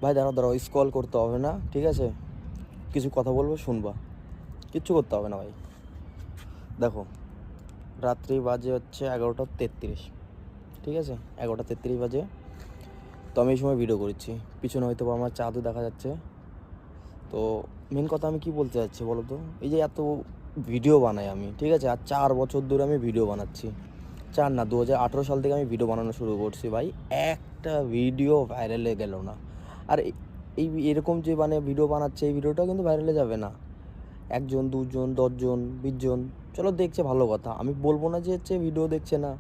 ভাই দাঁড়াও স্ক্রল করতে হবে না, ঠিক আছে? কিছু কথা বলবো, শুনবা। কিচ্ছু করতে হবে না ভাই। দেখো, রাত্রি বাজে হচ্ছে 11:33, ঠিক আছে? 11:33 বাজে। তো আমি এই সময় ভিডিও করছি, পিছনে হয়তো আমার চাঁদও দেখা যাচ্ছে। তো মেন কথা আমি কি বলতে চাচ্ছি বলো তো, এই যে এত ভিডিও বানাই আমি, ঠিক আছে? আর 4 বছর ধরে আমি ভিডিও বানাচ্ছি। 4 না, 2018 সাল থেকে আমি ভিডিও বানানো শুরু করছি ভাই। একটা ভিডিও ভাইরালে গেল না। আর এই এরকম যে মানে ভিডিও বানাচ্ছে, এই ভিডিওটাও কিন্তু ভাইরালে যাবে না। 1 জন 2 জন 10 জন 20 জন চলো দেখছে, ভালো কথা। আমি বলবো না যে হচ্ছে ভিডিও দেখছে না,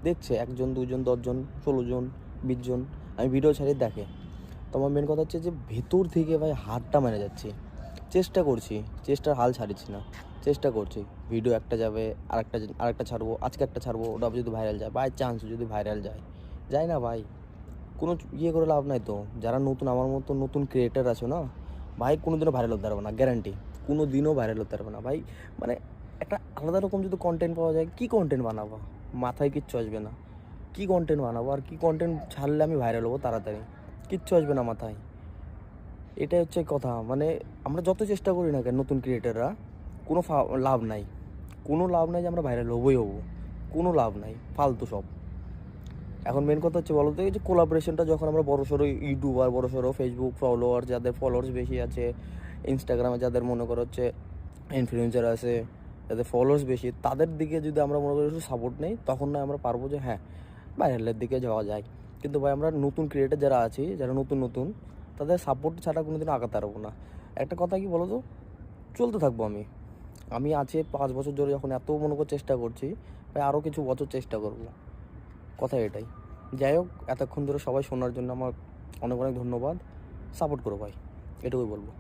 দেখছে। 1 জন 2 জন 10 জন 16 জন 20 জন আমি ভিডিও ছাড়ি দেখে। তো আমার মেন কথা হচ্ছে যে ভেতর থেকে ভাই হাতটা মেরে যাচ্ছি। চেষ্টা করছি, চেষ্টার হাল ছাড়িছি না। চেষ্টা করছি, ভিডিও একটা যাবে, আরেকটা ছাড়বো, আজকে একটা ছাড়বো, ওটা যদি ভাইরাল যায়, বাই চান্স যদি ভাইরাল যায় না ভাই, কোনো ইয়ে করে লাভ নাই তো। যারা নতুন, আমার মতো নতুন ক্রিয়েটার আছে না ভাই, কোনো দিনও ভাইরাল হতে পারবে না, গ্যারান্টি। কোনো দিনও ভাইরাল হতে পারবে না ভাই। মানে একটা আলাদা রকম যদি কন্টেন্ট পাওয়া যায়, কী কন্টেন্ট বানাবো? মাথায় কিচ্ছু আসবে না। কী কন্টেন্ট বানাবো আর কী কন্টেন্ট ছাড়লে আমি ভাইরাল হবো তাড়াতাড়ি? কিচ্ছু আসবে না মাথায়। এটাই হচ্ছে কথা। মানে আমরা যত চেষ্টা করি না কেন, নতুন ক্রিয়েটাররা, কোনো লাভ নাই। কোনো লাভ নাই যে আমরা ভাইরাল হবোই হবো। কোনো লাভ নাই, ফালতু সব। এখন মেন কথা হচ্ছে বলো তো, এই যে কোলাবোরেশনটা যখন আমরা বড়সড় ইউটিউবার, বড়সড় ফেসবুক ফলোয়ার, যাদের ফলোয়ার্স বেশি আছে, ইনস্টাগ্রামে যাদের মনে করো হচ্ছে ইনফ্লুয়েন্সার আছে, যাদের ফলোয়ার্স বেশি, তাদের দিকে যদি আমরা মনে করি একটু সাপোর্ট নেই, তখন না আমরা পারবো যে হ্যাঁ ভাইরালের দিকে যাওয়া যায়। কিন্তু ভাই আমরা নতুন ক্রিয়েটার যারা আছি, যারা নতুন তাদের সাপোর্ট ছাড়া কোনো দিন আগাতে পারবো না। একটা কথা কি বলো তো, চলতে থাকবো আমি আছে 5 বছর ধরে যখন এত মনে করে চেষ্টা করছি, ভাই আরও কিছু বছর চেষ্টা করবো। কথা এটাই। যাই হোক, এতক্ষণ ধরে সবাই শোনার জন্য আমার অনেক অনেক ধন্যবাদ। সাপোর্ট করো ভাই, এটুকুই বলবো।